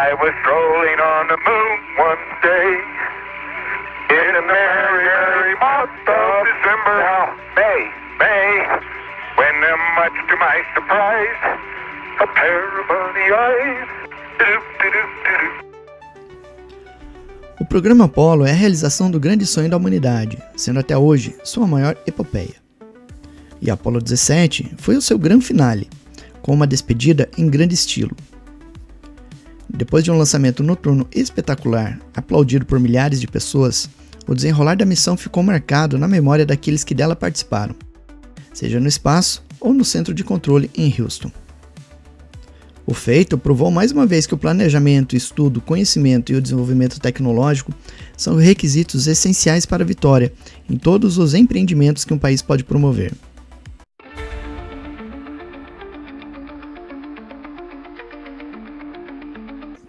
I was strolling on the moon one day in a merry, merry month of December. Now, May, when much to my surprise, a pair of bunny eyes. O programa Apollo é a realização do grande sonho da humanidade, sendo até hoje sua maior epopeia. E Apollo 17 foi o seu grande finale, com uma despedida em grande estilo. Depois de um lançamento noturno espetacular, aplaudido por milhares de pessoas, o desenrolar da missão ficou marcado na memória daqueles que dela participaram, seja no espaço ou no centro de controle em Houston. O feito provou mais uma vez que o planejamento, estudo, conhecimento e o desenvolvimento tecnológico são requisitos essenciais para a vitória em todos os empreendimentos que um país pode promover.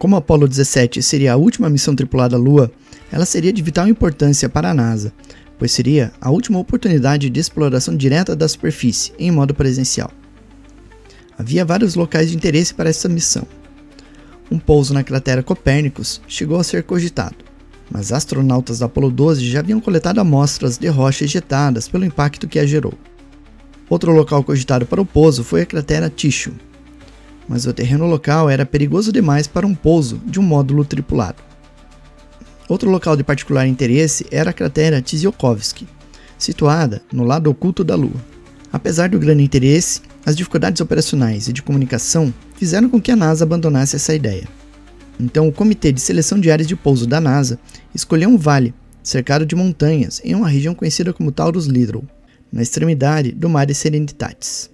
Como a Apollo 17 seria a última missão tripulada à Lua, ela seria de vital importância para a NASA, pois seria a última oportunidade de exploração direta da superfície em modo presencial. Havia vários locais de interesse para essa missão. Um pouso na cratera Copérnicos chegou a ser cogitado, mas astronautas da Apollo 12 já haviam coletado amostras de rocha ejetadas pelo impacto que a gerou. Outro local cogitado para o pouso foi a cratera Tycho, mas o terreno local era perigoso demais para um pouso de um módulo tripulado. Outro local de particular interesse era a cratera Tsiolkovsky, situada no lado oculto da Lua. Apesar do grande interesse, as dificuldades operacionais e de comunicação fizeram com que a NASA abandonasse essa ideia. Então, o Comitê de Seleção de Áreas de Pouso da NASA escolheu um vale cercado de montanhas em uma região conhecida como Taurus Little, na extremidade do Mare Serenitatis.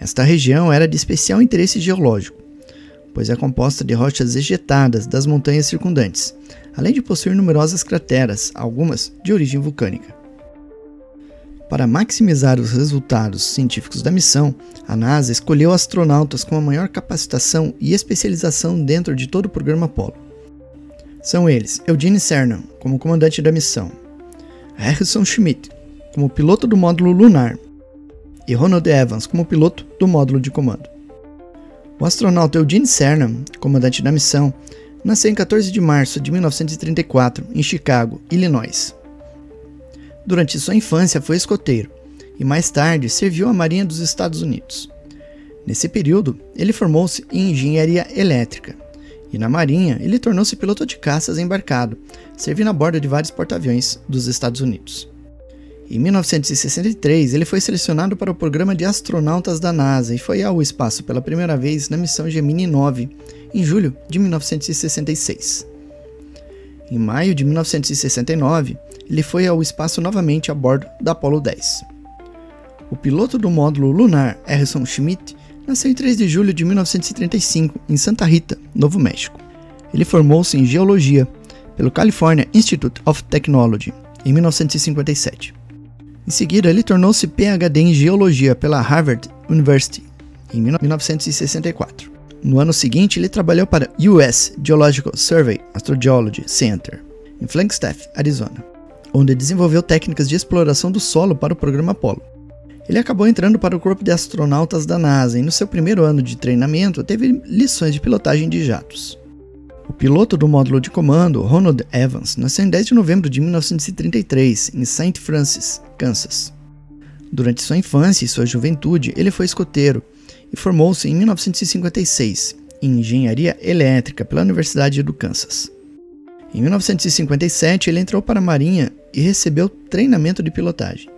Esta região era de especial interesse geológico, pois é composta de rochas ejetadas das montanhas circundantes, além de possuir numerosas crateras, algumas de origem vulcânica. Para maximizar os resultados científicos da missão, a NASA escolheu astronautas com a maior capacitação e especialização dentro de todo o programa Apollo. São eles Eugene Cernan, como comandante da missão, Harrison Schmitt, como piloto do módulo lunar, e Ronald Evans, como piloto do módulo de comando. O astronauta Eugene Cernan, comandante da missão, nasceu em 14 de março de 1934, em Chicago, Illinois. Durante sua infância foi escoteiro e mais tarde serviu à Marinha dos Estados Unidos. Nesse período, ele formou-se em engenharia elétrica e na Marinha ele tornou-se piloto de caças embarcado, servindo a bordo de vários porta-aviões dos Estados Unidos. Em 1963, ele foi selecionado para o programa de astronautas da NASA e foi ao espaço pela primeira vez na missão Gemini 9, em julho de 1966. Em maio de 1969, ele foi ao espaço novamente a bordo da Apollo 10. O piloto do módulo lunar, Harrison Schmitt, nasceu em 3 de julho de 1935, em Santa Rita, Novo México. Ele formou-se em geologia pelo California Institute of Technology, em 1957. Em seguida, ele tornou-se PhD em geologia pela Harvard University, em 1964. No ano seguinte, ele trabalhou para o US Geological Survey Astrogeology Center, em Flagstaff, Arizona, onde desenvolveu técnicas de exploração do solo para o programa Apollo. Ele acabou entrando para o corpo de astronautas da NASA e no seu primeiro ano de treinamento teve lições de pilotagem de jatos. O piloto do módulo de comando, Ronald Evans, nasceu em 10 de novembro de 1933, em St. Francis, Kansas. Durante sua infância e sua juventude, ele foi escoteiro e formou-se em 1956, em engenharia elétrica pela Universidade do Kansas. Em 1957, ele entrou para a Marinha e recebeu treinamento de pilotagem.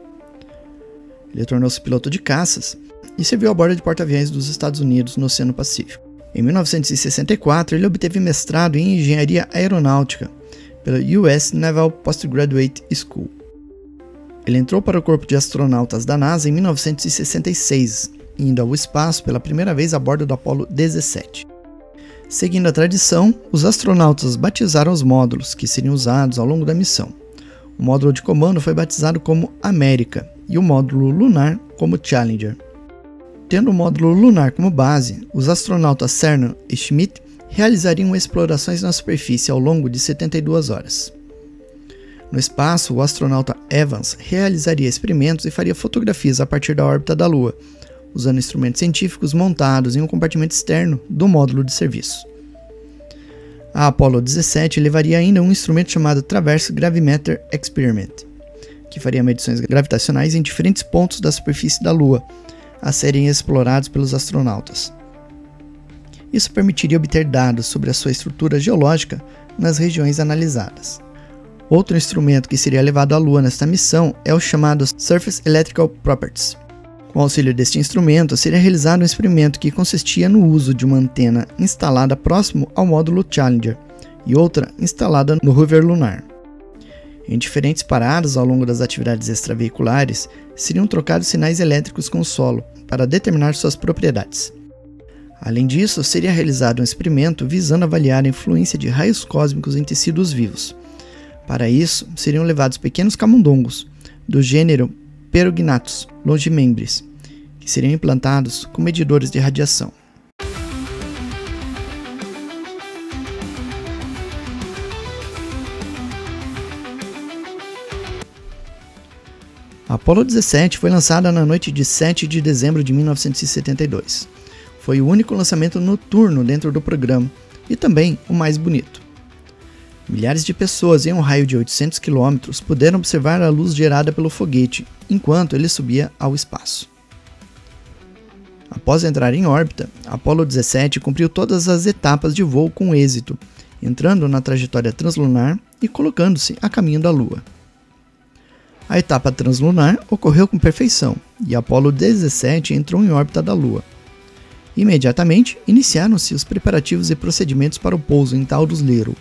Ele tornou-se piloto de caças e serviu a bordo de porta-aviões dos Estados Unidos no Oceano Pacífico. Em 1964, ele obteve mestrado em engenharia aeronáutica pela US Naval Postgraduate School. Ele entrou para o corpo de astronautas da NASA em 1966, indo ao espaço pela primeira vez a bordo do Apollo 17. Seguindo a tradição, os astronautas batizaram os módulos que seriam usados ao longo da missão. O módulo de comando foi batizado como América e o módulo lunar como Challenger. Tendo o módulo lunar como base, os astronautas Cernan e Schmitt realizariam explorações na superfície ao longo de 72 horas. No espaço, o astronauta Evans realizaria experimentos e faria fotografias a partir da órbita da Lua, usando instrumentos científicos montados em um compartimento externo do módulo de serviço. A Apollo 17 levaria ainda um instrumento chamado Traverse Gravimeter Experiment, que faria medições gravitacionais em diferentes pontos da superfície da Lua, a serem explorados pelos astronautas. Isso permitiria obter dados sobre a sua estrutura geológica nas regiões analisadas. Outro instrumento que seria levado à Lua nesta missão é o chamado Surface Electrical Properties. Com o auxílio deste instrumento, seria realizado um experimento que consistia no uso de uma antena instalada próximo ao módulo Challenger e outra instalada no rover lunar. Em diferentes paradas ao longo das atividades extraveiculares, seriam trocados sinais elétricos com o solo para determinar suas propriedades. Além disso, seria realizado um experimento visando avaliar a influência de raios cósmicos em tecidos vivos. Para isso, seriam levados pequenos camundongos, do gênero Perugnathus longimembris, que seriam implantados com medidores de radiação. A Apollo 17 foi lançada na noite de 7 de dezembro de 1972. Foi o único lançamento noturno dentro do programa e também o mais bonito. Milhares de pessoas em um raio de 800 km puderam observar a luz gerada pelo foguete enquanto ele subia ao espaço. Após entrar em órbita, a Apollo 17 cumpriu todas as etapas de voo com êxito, entrando na trajetória translunar e colocando-se a caminho da Lua. A etapa translunar ocorreu com perfeição e a Apollo 17 entrou em órbita da Lua. Imediatamente, iniciaram-se os preparativos e procedimentos para o pouso em Taurus Lyrae.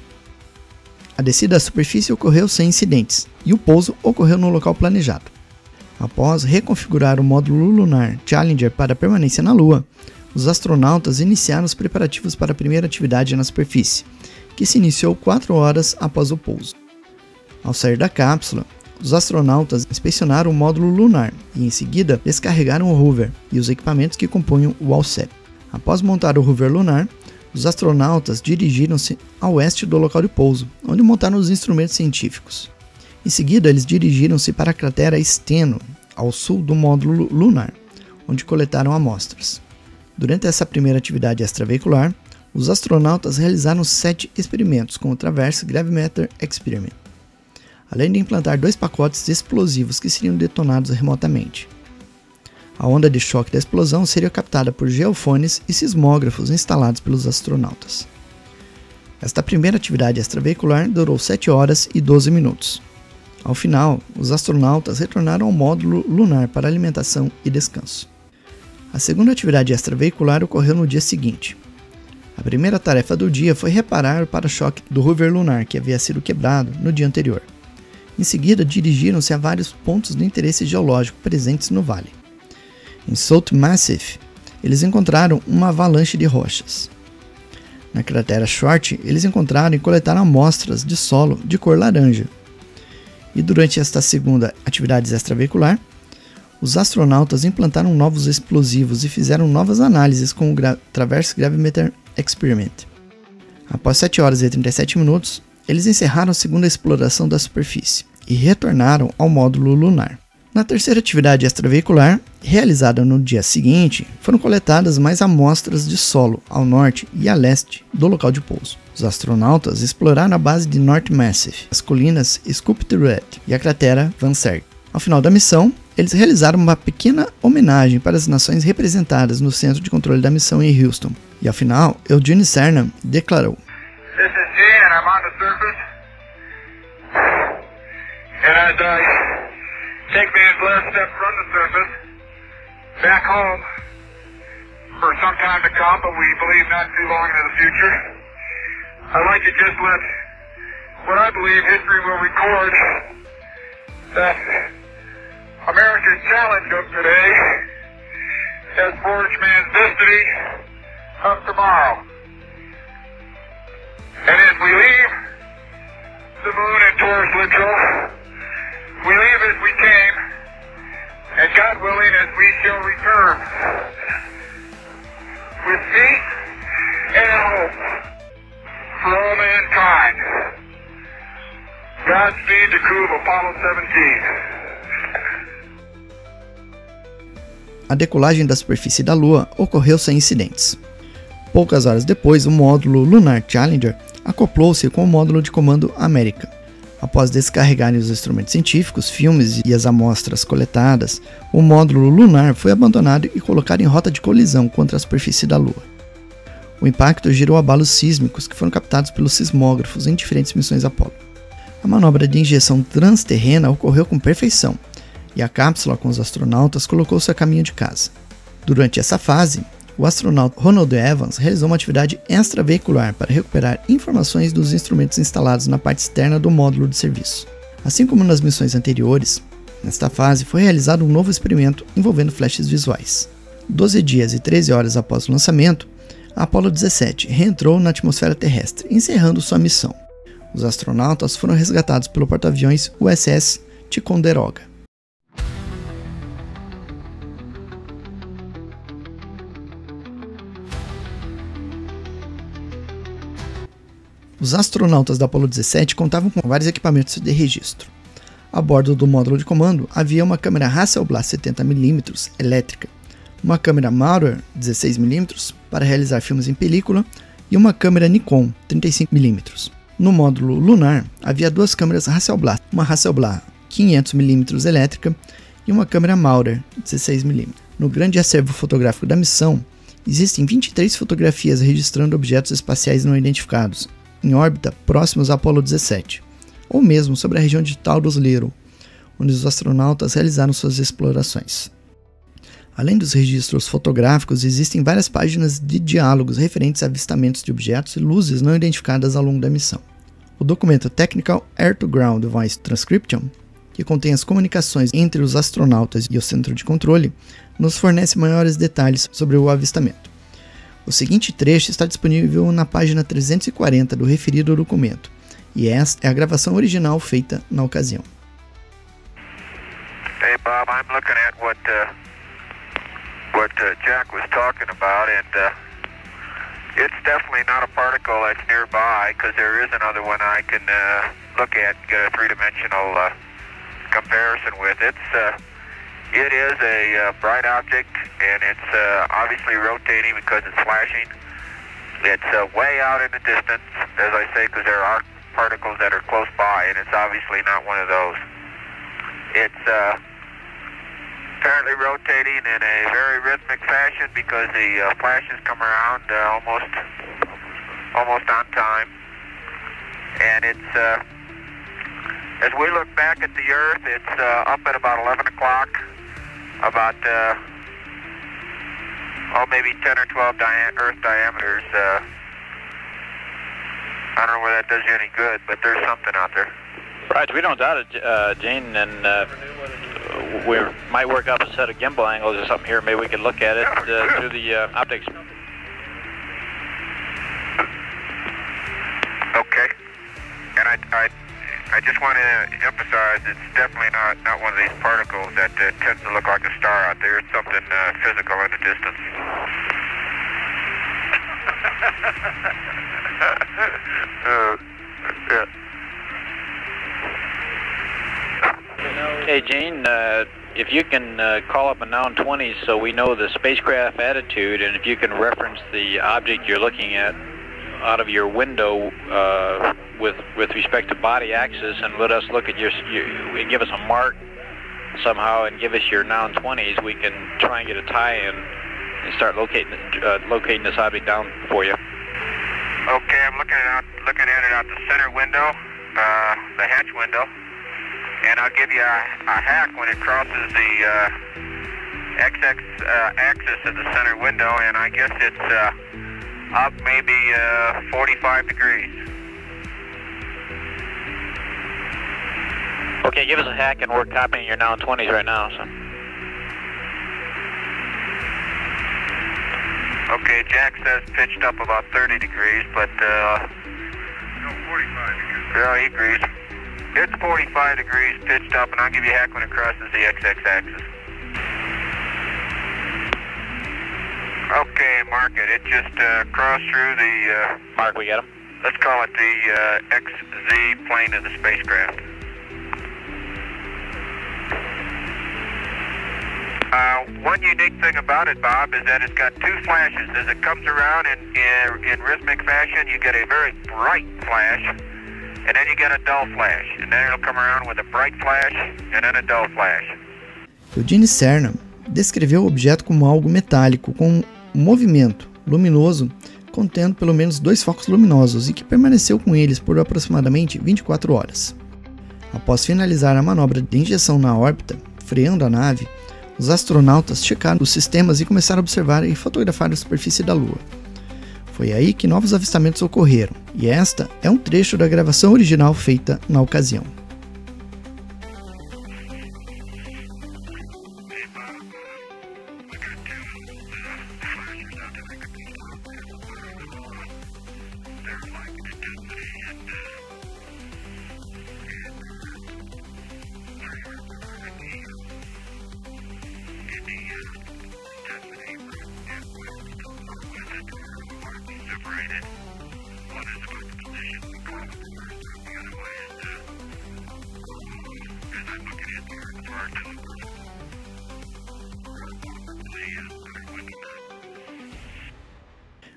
A descida à superfície ocorreu sem incidentes, e o pouso ocorreu no local planejado. Após reconfigurar o módulo lunar Challenger para permanência na Lua, os astronautas iniciaram os preparativos para a primeira atividade na superfície, que se iniciou 4 horas após o pouso. Ao sair da cápsula, os astronautas inspecionaram o módulo lunar e, em seguida, descarregaram o rover e os equipamentos que compunham o Alceb. Após montar o rover lunar, os astronautas dirigiram-se a oeste do local de pouso, onde montaram os instrumentos científicos. Em seguida, eles dirigiram-se para a cratera Steno, ao sul do módulo lunar, onde coletaram amostras. Durante essa primeira atividade extraveicular, os astronautas realizaram 7 experimentos com o Traverse Gravimeter Experiment, além de implantar 2 pacotes explosivos que seriam detonados remotamente. A onda de choque da explosão seria captada por geofones e sismógrafos instalados pelos astronautas. Esta primeira atividade extraveicular durou 7 horas e 12 minutos. Ao final, os astronautas retornaram ao módulo lunar para alimentação e descanso. A segunda atividade extraveicular ocorreu no dia seguinte. A primeira tarefa do dia foi reparar o para-choque do rover lunar, que havia sido quebrado no dia anterior. Em seguida, dirigiram-se a vários pontos de interesse geológico presentes no vale. Em South Massif, eles encontraram uma avalanche de rochas. Na cratera Short, eles encontraram e coletaram amostras de solo de cor laranja. E durante esta segunda atividade extraveicular, os astronautas implantaram novos explosivos e fizeram novas análises com o Traverse Gravimeter Experiment. Após 7 horas e 37 minutos, eles encerraram a segunda exploração da superfície e retornaram ao módulo lunar. Na terceira atividade extraveicular, realizada no dia seguinte, foram coletadas mais amostras de solo ao norte e a leste do local de pouso. Os astronautas exploraram a base de North Massif, as colinas Sculpted e a cratera Van Zerk. Ao final da missão, eles realizaram uma pequena homenagem para as nações representadas no centro de controle da missão em Houston. E ao final, Eugene Cernan declarou: This is Gene and I'm on the surface. And as I take man's last step from the surface, back home, for some time to come, but we believe not too long into the future, I'd like to just let what I believe history will record, that America's challenge of today has forged man's destiny of tomorrow. And as we leave the moon in Taurus Littrow, we leave as we came, and God willing, as we shall return, with peace and hope for all mankind. Godspeed to crew of Apollo 17. A decolagem da superfície da Lua ocorreu sem incidentes. Poucas horas depois, o módulo lunar Challenger acoplou-se com o módulo de comando América. Após descarregarem os instrumentos científicos, filmes e as amostras coletadas, o módulo lunar foi abandonado e colocado em rota de colisão contra a superfície da Lua. O impacto gerou abalos sísmicos que foram captados pelos sismógrafos em diferentes missões Apollo. A manobra de injeção transterrena ocorreu com perfeição, e a cápsula com os astronautas colocou-se a caminho de casa. Durante essa fase, o astronauta Ronald Evans realizou uma atividade extraveicular para recuperar informações dos instrumentos instalados na parte externa do módulo de serviço. Assim como nas missões anteriores, nesta fase foi realizado um novo experimento envolvendo flashes visuais. 12 dias e 13 horas após o lançamento, a Apollo 17 reentrou na atmosfera terrestre, encerrando sua missão. Os astronautas foram resgatados pelo porta-aviões USS Ticonderoga. Os astronautas da Apollo 17 contavam com vários equipamentos de registro. A bordo do módulo de comando havia uma câmera Hasselblad 70mm elétrica, uma câmera Maurer 16mm para realizar filmes em película e uma câmera Nikon 35mm. No módulo lunar havia duas câmeras Hasselblad, uma Hasselblad 500mm elétrica e uma câmera Maurer 16mm. No grande acervo fotográfico da missão, existem 23 fotografias registrando objetos espaciais não identificados, em órbita próximos à Apollo 17, ou mesmo sobre a região de Taurus Little, onde os astronautas realizaram suas explorações. Além dos registros fotográficos, existem várias páginas de diálogos referentes a avistamentos de objetos e luzes não identificadas ao longo da missão. O documento Technical Air-to-Ground Voice Transcription, que contém as comunicações entre os astronautas e o centro de controle, nos fornece maiores detalhes sobre o avistamento. O seguinte trecho está disponível na página 340 do referido documento, e esta é a gravação original feita na ocasião. Hey Bob, I'm looking at what Jack was talking about, and it's definitely not a particle that's nearby, because there is another one I can look at and get a three-dimensional comparison with. It is a bright object, and it's obviously rotating because it's flashing. It's way out in the distance, as I say, because there are particles that are close by, and it's obviously not one of those. It's apparently rotating in a very rhythmic fashion because the flashes come around almost on time. And it's, as we look back at the Earth, it's up at about 11 o'clock, about, maybe 10 or 12 Earth diameters. I don't know whether that does you any good, but there's something out there. Right, we don't doubt it, Gene, and we might work up a set of gimbal angles or something here. Maybe we could look at it through the optics. Okay, and I just want to emphasize it's definitely not one of these particles that tends to look like a star out there. It's something physical in the distance. Yeah. Hey, Gene, if you can call up a noun 20 so we know the spacecraft attitude, and if you can reference the object you're looking at out of your window with respect to body axis, and let us look at and give us a mark somehow and give us your noun 20s, we can try and get a tie-in and start locating this object down for you. Okay, I'm looking at it out the center window, the hatch window, and I'll give you a hack when it crosses the XX axis of the center window, and I guess it's up maybe 45 degrees. Okay, give us a hack, and we're copying your noun 20s right now. So. Okay, Jack says pitched up about 30 degrees, but 45 degrees. Yeah, he agrees. It's 45 degrees pitched up, and I'll give you a hack when it crosses the XX axis. Okay, mark it. It just crossed through the... Mark, we got him? Let's call it the XZ plane of the spacecraft. One unique thing about it, Bob, is that it's got two flashes. As it comes around in rhythmic fashion, you get a very bright flash, and then you get a dull flash. And then it'll come around with a bright flash, and then a dull flash. Eugene Cernan descreveu o objeto como algo metálico, com um movimento luminoso, contendo pelo menos 2 focos luminosos e que permaneceu com eles por aproximadamente 24 horas. Após finalizar a manobra de injeção na órbita, freando a nave, os astronautas checaram os sistemas e começaram a observar e fotografar a superfície da Lua. Foi aí que novos avistamentos ocorreram, e esta é um trecho da gravação original feita na ocasião.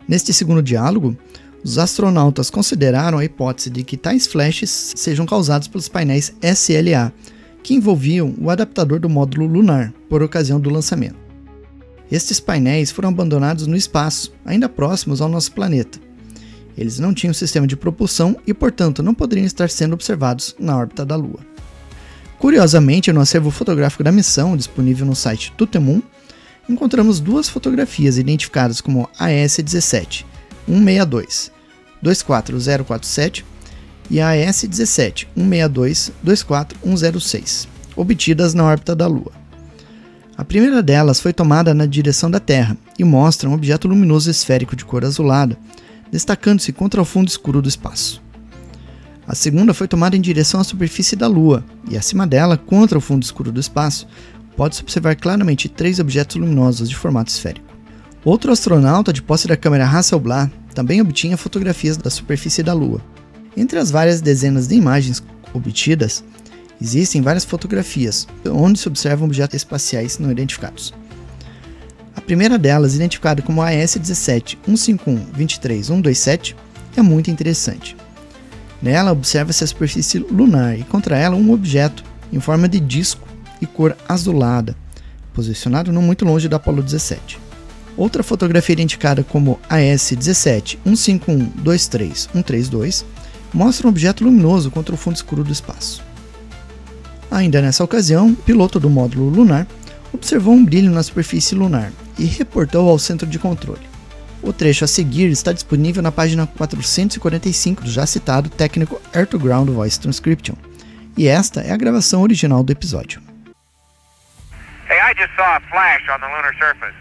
Neste segundo diálogo, os astronautas consideraram a hipótese de que tais flashes sejam causados pelos painéis SLA, que envolviam o adaptador do módulo lunar, por ocasião do lançamento. Estes painéis foram abandonados no espaço, ainda próximos ao nosso planeta. Eles não tinham sistema de propulsão e, portanto, não poderiam estar sendo observados na órbita da Lua. Curiosamente, no acervo fotográfico da missão, disponível no site Tutemun, encontramos 2 fotografias identificadas como AS-17-162 24047 e AS-17-162 24106, obtidas na órbita da Lua. A primeira delas foi tomada na direção da Terra e mostra um objeto luminoso esférico de cor azulada, destacando-se contra o fundo escuro do espaço. A segunda foi tomada em direção à superfície da Lua e, acima dela, contra o fundo escuro do espaço, pode-se observar claramente 3 objetos luminosos de formato esférico. Outro astronauta de posse da câmera Hasselblad também obtinha fotografias da superfície da Lua. Entre as várias dezenas de imagens obtidas, existem várias fotografias onde se observam objetos espaciais não identificados. A primeira delas, identificada como AS-17-151-23127, é muito interessante. Nela observa-se a superfície lunar e contra ela um objeto em forma de disco e cor azulada, posicionado não muito longe da Apollo 17. Outra fotografia identificada como AS-17-151-23132 mostra um objeto luminoso contra o fundo escuro do espaço. Ainda nessa ocasião, o piloto do módulo lunar observou um brilho na superfície lunar e reportou ao centro de controle. O trecho a seguir está disponível na página 445 do já citado Technical Air-to-Ground Voice Transcription, e esta é a gravação original do episódio. Hey, I just saw a flash on the lunar surface.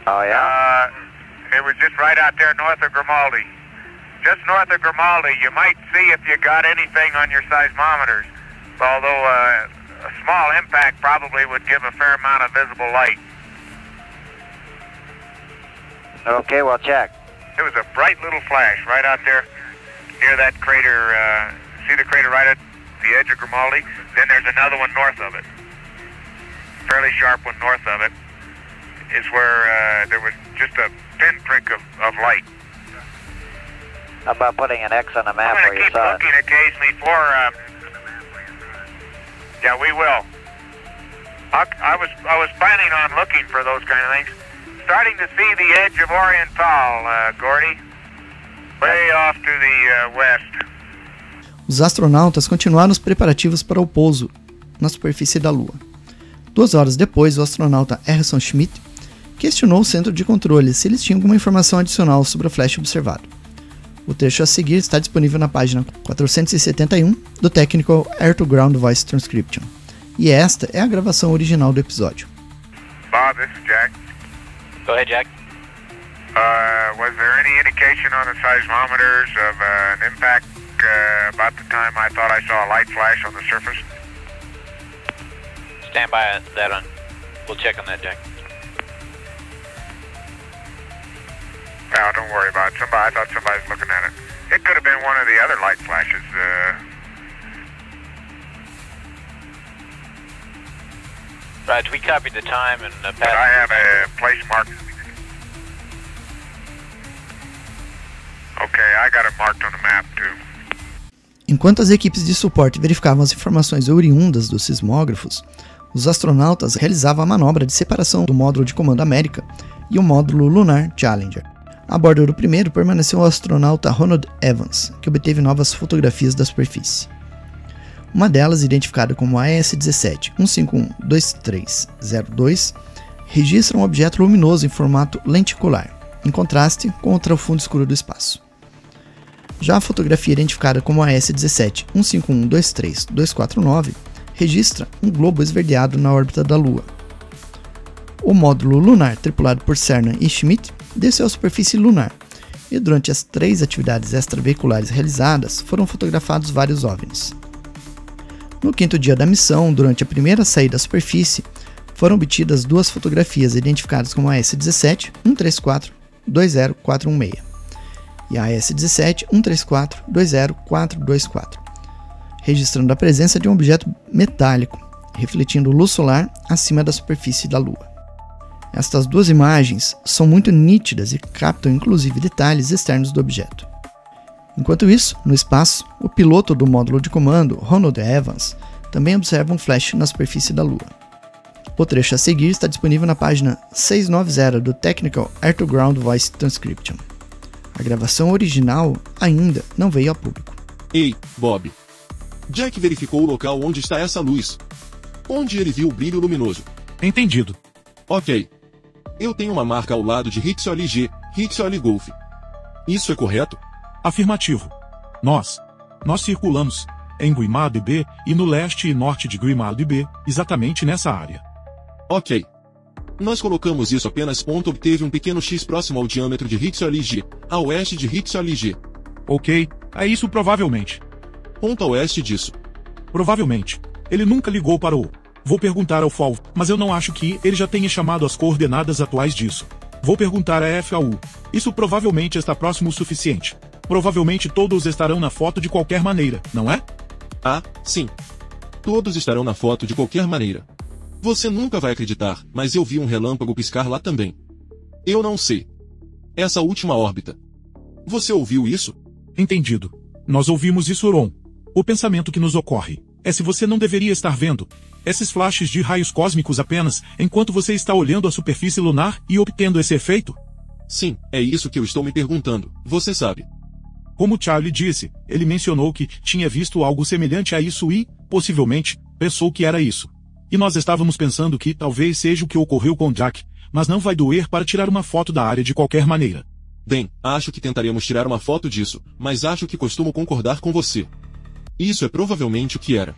Oh, yeah? It was just right out there north of Grimaldi. Just north of Grimaldi. You might see if you got anything on your seismometers. Although a small impact probably would give a fair amount of visible light. Okay, we'll check. It was a bright little flash right out there near that crater. See the crater right at the edge of Grimaldi? Then there's another one north of it. Fairly sharp one north of it is where there was just a pinprick of light. How about putting an X on the map I'm where going you to keep saw looking it? occasionally for... yeah, we will. I was planning on looking for those kind of things. Starting to see the edge of Oriental, Gordy. Way off to the west. Os astronautas continuaram os preparativos para o pouso na superfície da Lua. 2 horas depois, o astronauta Harrison Schmitt questionou o centro de controle se eles tinham alguma informação adicional sobre o flash observado. O trecho a seguir está disponível na página 471 do Technical Air-to-Ground Voice Transcription, e esta é a gravação original do episódio. Bob, this is Jack. Go ahead, Jack. Was there any indication on the seismometers of an impact about the time I thought I saw a light flash on the surface? Stand by that one. We'll check on that, Jack. No, don't worry about it. I thought somebody was looking at it. It could have been one of the other light flashes. Right, we copied the time and But I have a place marked. Okay, I got it marked on the map too. Enquanto as equipes de suporte verificavam as informações oriundas dos sismógrafos, os astronautas realizavam a manobra de separação do módulo de comando América e o módulo lunar Challenger. A bordo do primeiro permaneceu o astronauta Ronald Evans, que obteve novas fotografias da superfície. Uma delas, identificada como AS-17 1512302, registra um objeto luminoso em formato lenticular, em contraste contra o fundo escuro do espaço. Já a fotografia identificada como AS-17 15123-249 registra um globo esverdeado na órbita da Lua. O módulo lunar tripulado por Cernan e Schmidt desceu à superfície lunar, e durante as 3 atividades extraveiculares realizadas foram fotografados vários OVNIs. No 5º dia da missão, durante a primeira saída à superfície, foram obtidas 2 fotografias identificadas como AS-17 134-20416 e AS-17 134-20424, registrando a presença de um objeto metálico, refletindo luz solar acima da superfície da Lua. Estas 2 imagens são muito nítidas e captam inclusive detalhes externos do objeto. Enquanto isso, no espaço, o piloto do módulo de comando, Ronald Evans, também observa um flash na superfície da Lua. O trecho a seguir está disponível na página 690 do Technical Air-to-Ground Voice Transcription. A gravação original ainda não veio ao público. Ei, Bob. Jack verificou o local onde está essa luz. Onde ele viu o brilho luminoso. Entendido. Ok. Eu tenho uma marca ao lado de Hixoli G, Hixoli Golf. Isso é correto? Afirmativo. Nós circulamos em Guimard B e no leste e norte de Guimard B, exatamente nessa área. Ok. Nós colocamos isso apenas. Obteve um pequeno X próximo ao diâmetro de Hixoli G, a oeste de Hixoli G. Ok, é isso provavelmente. Ponto a oeste disso. Provavelmente. Ele nunca ligou para o... Vou perguntar ao FAU, mas eu não acho que ele já tenha chamado as coordenadas atuais disso. Vou perguntar à FAU. Isso provavelmente está próximo o suficiente. Provavelmente todos estarão na foto de qualquer maneira, não é? Ah, sim. Todos estarão na foto de qualquer maneira. Você nunca vai acreditar, mas eu vi um relâmpago piscar lá também. Eu não sei. Essa última órbita. Você ouviu isso? Entendido. Nós ouvimos isso, Ron. O pensamento que nos ocorre é se você não deveria estar vendo esses flashes de raios cósmicos apenas enquanto você está olhando a superfície lunar e obtendo esse efeito? Sim, é isso que eu estou me perguntando, você sabe. Como Charlie disse, ele mencionou que tinha visto algo semelhante a isso e, possivelmente, pensou que era isso. E nós estávamos pensando que talvez seja o que ocorreu com Jack, mas não vai doer para tirar uma foto da área de qualquer maneira. Bem, acho que tentaremos tirar uma foto disso, mas acho que costumo concordar com você. Isso é provavelmente o que era.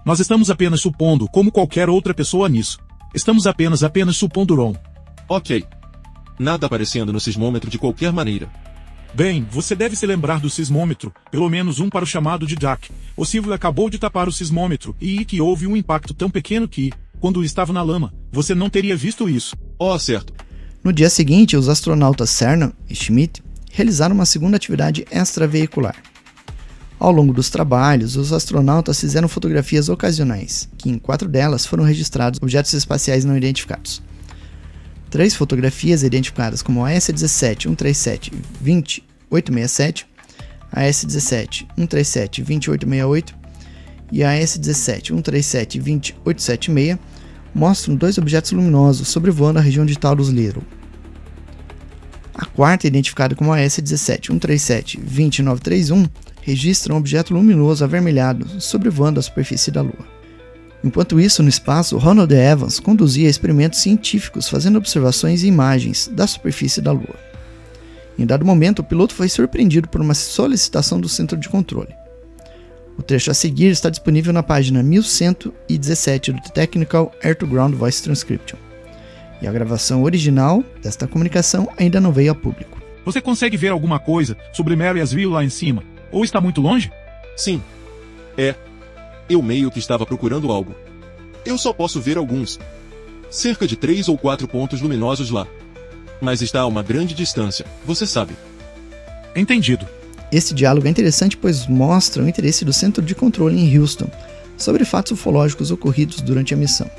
Nós estamos apenas supondo, como qualquer outra pessoa nisso. Estamos apenas supondo, Ron. Ok. Nada aparecendo no sismômetro de qualquer maneira. Bem, você deve se lembrar do sismômetro, pelo menos um para o chamado de Jack. O Silvio acabou de tapar o sismômetro e que houve um impacto tão pequeno que, quando estava na lama, você não teria visto isso. Oh, certo. No dia seguinte, os astronautas Cernan e Schmidt realizaram uma segunda atividade extraveicular. Ao longo dos trabalhos, os astronautas fizeram fotografias ocasionais, que em 4 delas foram registrados objetos espaciais não identificados. 3 fotografias identificadas como AS-17 137-20867, AS-17 137-20868 e AS-17 137-20876 mostram 2 objetos luminosos sobrevoando a região de Taurus Little. A quarta, identificada como AS-17 137-20931, registra um objeto luminoso avermelhado sobrevoando a superfície da Lua. Enquanto isso, no espaço, Ronald Evans conduzia experimentos científicos fazendo observações e imagens da superfície da Lua. Em dado momento, o piloto foi surpreendido por uma solicitação do centro de controle. O trecho a seguir está disponível na página 1117 do Technical Air-to-Ground Voice Transcription. E a gravação original desta comunicação ainda não veio a público. Você consegue ver alguma coisa sobre Marysville lá em cima? Ou está muito longe? Sim. Eu meio que estava procurando algo. Eu só posso ver alguns. Cerca de 3 ou 4 pontos luminosos lá. Mas está a uma grande distância, você sabe. Entendido. Esse diálogo é interessante pois mostra o interesse do centro de controle em Houston sobre fatos ufológicos ocorridos durante a missão.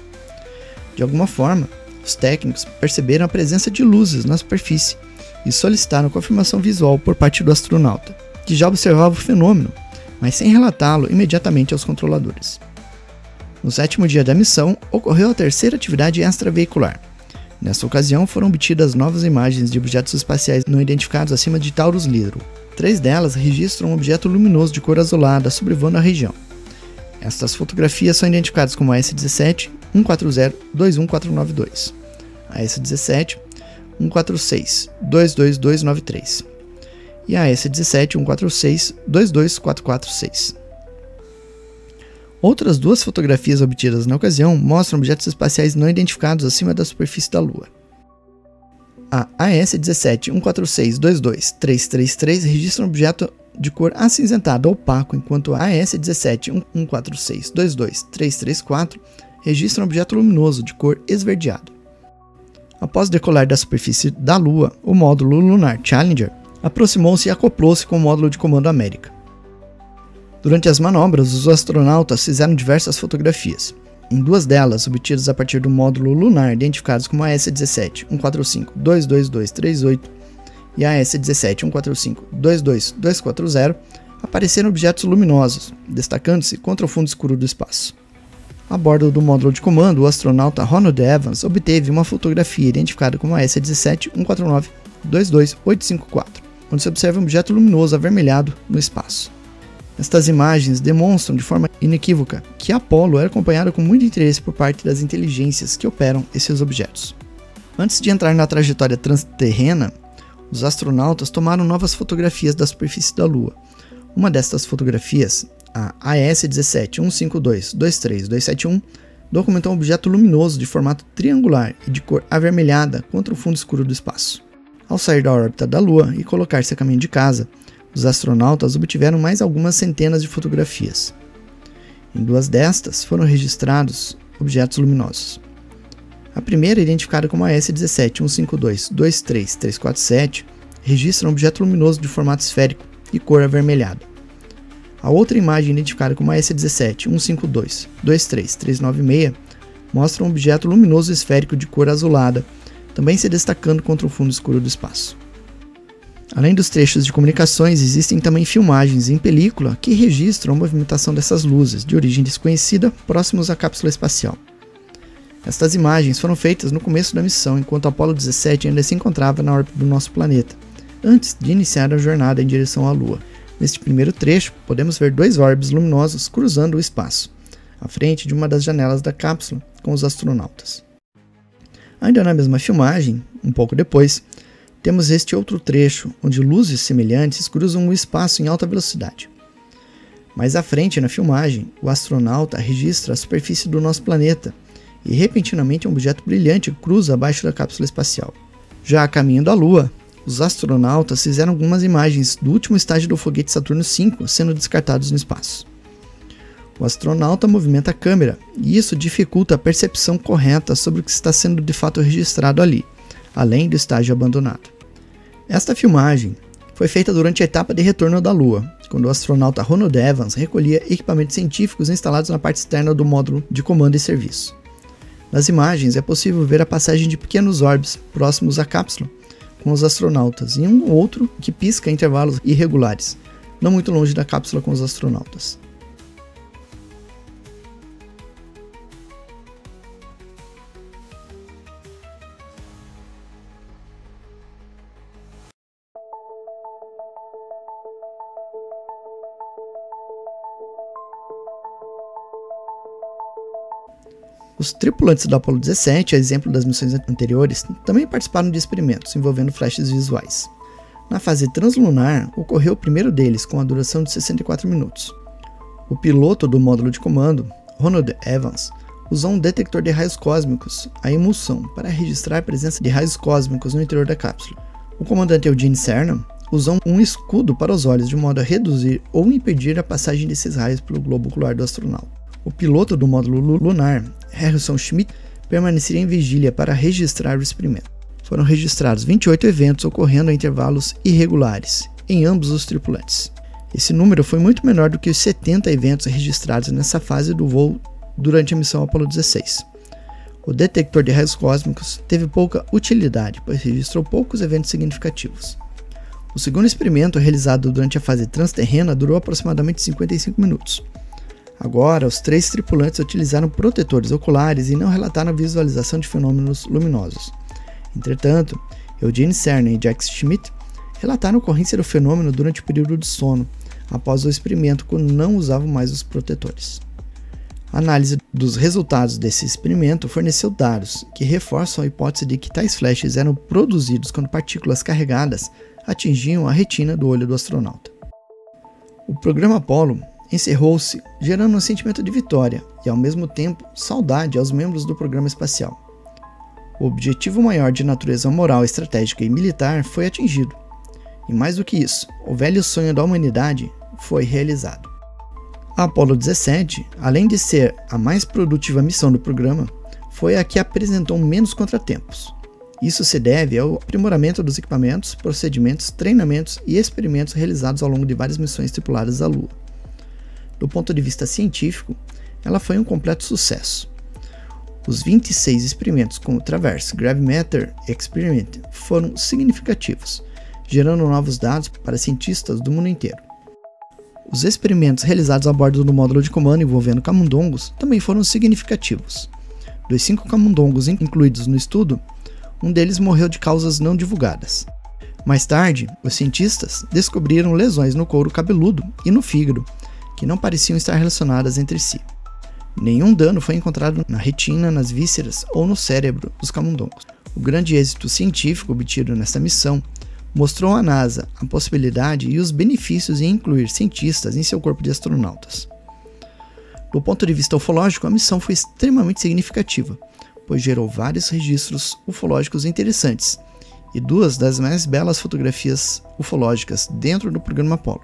De alguma forma, os técnicos perceberam a presença de luzes na superfície e solicitaram confirmação visual por parte do astronauta, que já observava o fenômeno, mas sem relatá-lo imediatamente aos controladores. No 7º dia da missão, ocorreu a terceira atividade extraveicular. Nessa ocasião, foram obtidas novas imagens de objetos espaciais não identificados acima de Taurus Lyrae. 3 delas registram um objeto luminoso de cor azulada sobrevoando a região. Estas fotografias são identificadas como AS-17 14021492, AS-17 146 22293 e AS-17 146 22446. Outras 2 fotografias obtidas na ocasião mostram objetos espaciais não identificados acima da superfície da Lua. A AS-17 146 22333 registra um objeto de cor acinzentada opaco, enquanto a AS-17 146 22334 registra um objeto luminoso de cor esverdeado. Após decolar da superfície da Lua, o módulo lunar Challenger aproximou-se e acoplou-se com o módulo de comando América. Durante as manobras, os astronautas fizeram diversas fotografias. Em 2 delas, obtidas a partir do módulo lunar identificados como AS-17 145 22238 e AS-17 145 22240, apareceram objetos luminosos, destacando-se contra o fundo escuro do espaço. A bordo do módulo de comando, o astronauta Ronald Evans obteve uma fotografia identificada como AS-17 149 22854, onde se observa um objeto luminoso avermelhado no espaço. Estas imagens demonstram de forma inequívoca que a Apollo era acompanhada com muito interesse por parte das inteligências que operam esses objetos. Antes de entrar na trajetória transterrena, os astronautas tomaram novas fotografias da superfície da Lua. Uma destas fotografias, a AS-17 152 23271, documentou um objeto luminoso de formato triangular e de cor avermelhada contra o fundo escuro do espaço. Ao sair da órbita da Lua e colocar-se a caminho de casa, os astronautas obtiveram mais algumas centenas de fotografias. Em 2 destas foram registrados objetos luminosos. A primeira, identificada como AS-17 152 23347, registra um objeto luminoso de formato esférico e cor avermelhada. A outra imagem, identificada como AS-17 152 23396, mostra um objeto luminoso esférico de cor azulada, também se destacando contra o fundo escuro do espaço. Além dos trechos de comunicações, existem também filmagens em película que registram a movimentação dessas luzes, de origem desconhecida, próximos à cápsula espacial. Estas imagens foram feitas no começo da missão, enquanto Apollo 17 ainda se encontrava na órbita do nosso planeta, antes de iniciar a jornada em direção à Lua. Neste primeiro trecho, podemos ver 2 orbes luminosos cruzando o espaço, à frente de uma das janelas da cápsula, com os astronautas. Ainda na mesma filmagem, um pouco depois, temos este outro trecho, onde luzes semelhantes cruzam o espaço em alta velocidade. Mais à frente na filmagem, o astronauta registra a superfície do nosso planeta e repentinamente um objeto brilhante cruza abaixo da cápsula espacial. Já a caminho da Lua, os astronautas fizeram algumas imagens do último estágio do foguete Saturno V sendo descartados no espaço. O astronauta movimenta a câmera e isso dificulta a percepção correta sobre o que está sendo de fato registrado ali, além do estágio abandonado. Esta filmagem foi feita durante a etapa de retorno da Lua, quando o astronauta Ronald Evans recolhia equipamentos científicos instalados na parte externa do módulo de comando e serviço. Nas imagens é possível ver a passagem de pequenos orbes próximos à cápsula, com os astronautas, e um ou outro que pisca em intervalos irregulares, não muito longe da cápsula com os astronautas. Os tripulantes do Apollo 17, a exemplo das missões anteriores, também participaram de experimentos envolvendo flashes visuais. Na fase translunar, ocorreu o primeiro deles, com a duração de 64 minutos. O piloto do módulo de comando, Ronald Evans, usou um detector de raios cósmicos, a emulsão, para registrar a presença de raios cósmicos no interior da cápsula. O comandante Eugene Cernan usou um escudo para os olhos de modo a reduzir ou impedir a passagem desses raios pelo globo ocular do astronauta. O piloto do módulo lunar, Harrison Schmitt, permaneceria em vigília para registrar o experimento. Foram registrados 28 eventos ocorrendo a intervalos irregulares, em ambos os tripulantes. Esse número foi muito menor do que os 70 eventos registrados nessa fase do voo durante a missão Apollo 16. O detector de raios cósmicos teve pouca utilidade, pois registrou poucos eventos significativos. O segundo experimento, realizado durante a fase transterrena, durou aproximadamente 55 minutos. Agora, os 3 tripulantes utilizaram protetores oculares e não relataram a visualização de fenômenos luminosos. Entretanto, Eugene Cernan e Jack Schmitt relataram a ocorrência do fenômeno durante o período de sono, após o experimento, quando não usavam mais os protetores. A análise dos resultados desse experimento forneceu dados que reforçam a hipótese de que tais flashes eram produzidos quando partículas carregadas atingiam a retina do olho do astronauta. O programa Apollo encerrou-se gerando um sentimento de vitória e, ao mesmo tempo, saudade aos membros do programa espacial. O objetivo maior de natureza moral, estratégica e militar foi atingido. E mais do que isso, o velho sonho da humanidade foi realizado. A Apollo 17, além de ser a mais produtiva missão do programa, foi a que apresentou menos contratempos. Isso se deve ao aprimoramento dos equipamentos, procedimentos, treinamentos e experimentos realizados ao longo de várias missões tripuladas à Lua. Do ponto de vista científico, ela foi um completo sucesso. Os 26 experimentos com o Traverse Gravimeter Experiment foram significativos, gerando novos dados para cientistas do mundo inteiro. Os experimentos realizados a bordo do módulo de comando envolvendo camundongos também foram significativos. Dos 5 camundongos incluídos no estudo, um deles morreu de causas não divulgadas. Mais tarde, os cientistas descobriram lesões no couro cabeludo e no fígado, que não pareciam estar relacionadas entre si. Nenhum dano foi encontrado na retina, nas vísceras ou no cérebro dos camundongos. O grande êxito científico obtido nesta missão mostrou à NASA a possibilidade e os benefícios em incluir cientistas em seu corpo de astronautas. Do ponto de vista ufológico, a missão foi extremamente significativa, pois gerou vários registros ufológicos interessantes e 2 das mais belas fotografias ufológicas dentro do programa Apollo.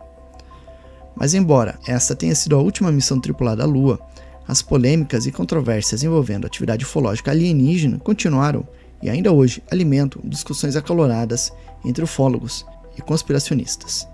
Mas embora esta tenha sido a última missão tripulada à Lua, as polêmicas e controvérsias envolvendo a atividade ufológica alienígena continuaram e ainda hoje alimentam discussões acaloradas entre ufólogos e conspiracionistas.